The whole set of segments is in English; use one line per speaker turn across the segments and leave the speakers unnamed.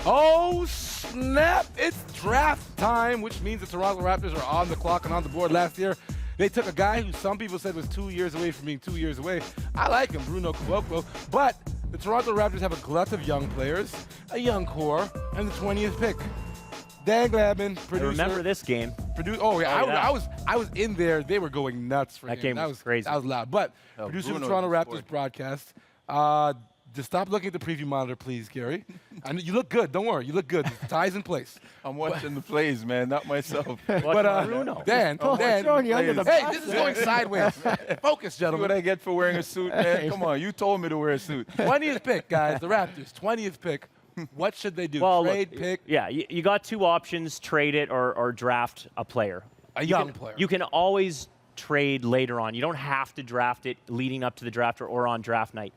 Oh, snap. It's draft time, which means the Toronto Raptors are on the clock and on the board. Last year, they took a guy who some people said was 2 years away from being 2 years away. I like him, Bruno Caboclo. But the Toronto Raptors have a glut of young players, a young core, and the 20th pick. Dan Glavin, producer.
I remember this game.
Oh, yeah. I was in there. They were going nuts for
that
him.
Game was crazy.
That was loud. But producer of the Toronto Raptors broadcast. Just stop looking at the preview monitor, please, Gary. You look good. Don't worry. You look good. The tie's in place.
I'm watching the plays, man, not myself.
But
Bruno.
Dan, hey, this is going sideways. Focus,
See
gentlemen.
what I get for wearing a suit, man? Come on, you told me to wear a suit.
20th pick, guys. The Raptors, 20th pick. What should they do?
Well,
Trade,
look,
pick?
Yeah, you got two options, trade it or draft a player.
A young player.
You can always trade later on. You don't have to draft it leading up to the draft or on draft night.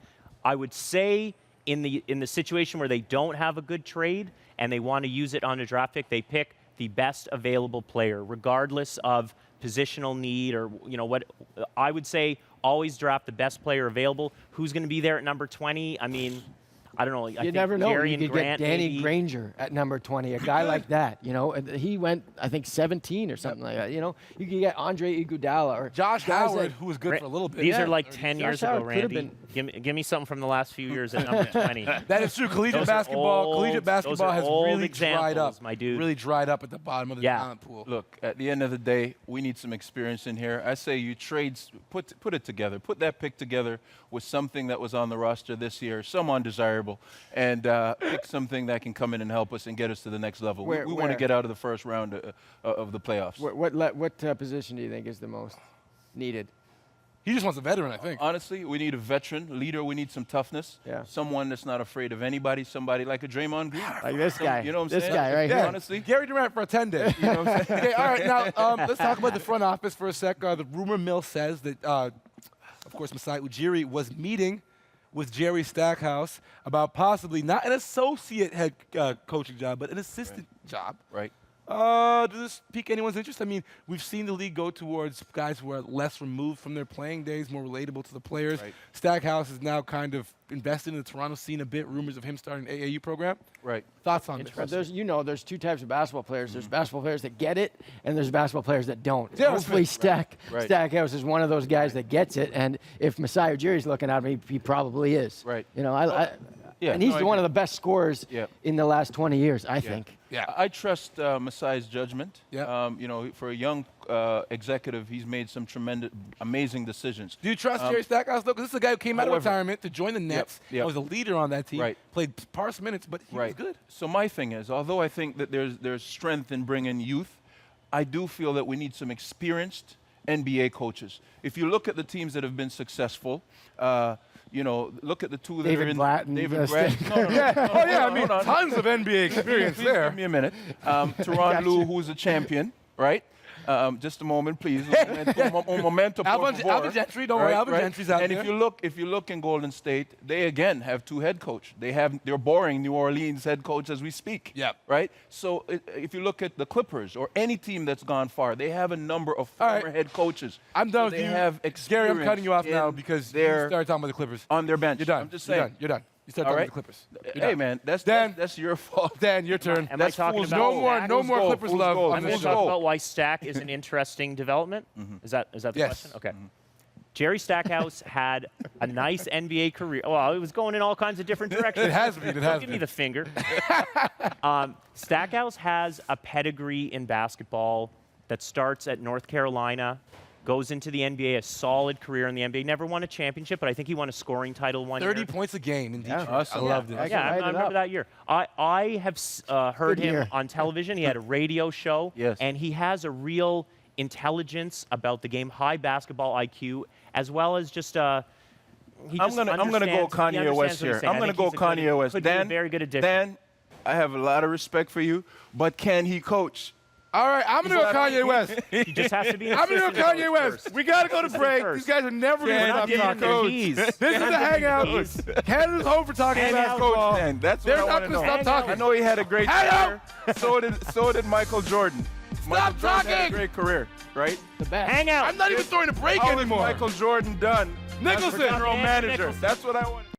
I would say in the situation where they don't have a good trade and they want to use it on a draft pick, they pick the best available player, regardless of positional need or what. I would say always draft the best player available. Who's going to be there at number 20? I mean, I don't know.
You never know.
Gary
You
and
could
Grant,
get Danny
maybe.
Granger at number 20, a guy like that. And he went, I think, 17 or something like that. You could get Andre Iguodala or
Josh
guys
Howard,
that-
who was good for a little bit.
These
Yeah.
are like 10 years ago,
Howard could've
Randy. Give me something from the last few years at number 20.
That is true. Collegiate
Those are
basketball
those
has
are old
really dried up.
examples, my dude.
Really dried up at the bottom of the talent pool.
Look, at the end of the day, we need some experience in here. I say you trade, put it together. Put that pick together with something that was on the roster this year, some undesirable, and pick something that can come in and help us and get us to the next level. We want to get out of the first round of the playoffs.
What position do you think is the most needed?
He just wants a veteran, I think.
Honestly, we need a veteron leader. We need some toughness.
Yeah.
Someone that's not afraid of anybody. Somebody like a Draymond Green.
Like this guy.
You know what I'm
This
saying?
guy right
Yeah,
here.
Honestly.
Gary Durant for a 10-day. You know what I'm saying? Okay, all right, now let's talk about the front office for a sec. The rumor mill says that, of course, Masai Ujiri was meeting with Jerry Stackhouse about possibly not an associate head coaching job, but an assistant job.
Right.
Does this pique anyone's interest? I mean, we've seen the league go towards guys who are less removed from their playing days, more relatable to the players.
Right.
Stackhouse is now kind of invested in the Toronto scene a bit. Rumors of him starting an AAU program.
Right.
Thoughts on this?
But there's two types of basketball players. There's basketball players that get it, and there's basketball players that don't.
Yeah,
Hopefully,
Right.
Stackhouse is one of those guys that gets it. And if Masai Ujiri's looking at me, he probably is.
Right.
Yeah, and he's one of the best scorers in the last 20 years, I think.
Yeah.
I trust Masai's judgment.
Yeah.
For a young executive, he's made some amazing decisions.
Do you trust Jerry Stackhouse, though? Because this is a guy who came out of
However-
retirement to join the Nets.
Yep.
Was a leader on that team.
Right.
Played sparse minutes, but he was good.
So my thing is, although I think that there's strength in bringing youth, I do feel that we need some experienced NBA coaches. If you look at the teams that have been successful, look at the two that are
David
in
Blatt and
David
Steph
Blatt.
Tons of NBA experience there.
Give me a minute. Teron Lue, who's a champion, right? Just a moment, please. Un momento, por favor.
Alvin Gentry, don't worry, Alvin Gentry's out
and
there.
if you look in Golden State, they again have two head coach. They're boring New Orleans head coach as we speak.
Yep.
Right. So if you look at the Clippers or any team that's gone far, they have a number of former head coaches.
I'm done
So
with you.
They have
Gary, I'm cutting you off now
experience
because you
they're
started talking about the Clippers.
on their bench.
You're done.
I'm just saying.
You're done. You started
All
talking
right.
about the Clippers.
Hey man, that's your fault.
Dan, your turn.
Am I talking
fool's
about
gold.
No more
Fool's
Clippers
gold.
love
Fool's gold.
on
I'm
this
going to
show.
talk about why Stack is an interesting development. Is that the
Yes.
question? Okay. Jerry Stackhouse had a nice NBA career. Well, it was going in all kinds of different directions.
It has been. It
Don't
has
give me
been.
the finger. Stackhouse has a pedigree in basketball that starts at North Carolina, goes into the NBA, a solid career in the NBA. Never won a championship, but I think he won a scoring title one
30
year.
points a game in Detroit.
awesome.
I loved it.
Yeah.
Yeah, I
Light it
remember
up.
that year. I have heard
Good
him
year.
on television. He had a radio show,
Yes.
and he has a real intelligence about the game, high basketball IQ, as well as just
I'm gonna go Kanye West here. I'm gonna go Kanye West.
Could be a
Dan,
very good addition.
Dan, I have a lot of respect for you, but can he coach?
All right, I'm going to go Kanye West.
He just has to be.
I'm going to go Kanye West. We got to go to break.
first.
These guys are never going to
Can
stop
he
talking.
coach?
This is the Hangout. Canada's home for talking basketball.
Man, that's
They're
what I
not
want
going
to
to
know.
stop talking.
I know he had a great
Hang
career. So did Michael Jordan. Michael Jordan had
talking.
a great career, right?
The best.
Hang out.
I'm not even throwing a break
How is
anymore.
Michael Jordan done?
Nicholson.
As general
Dan
manager.
Nicholson.
That's what I want.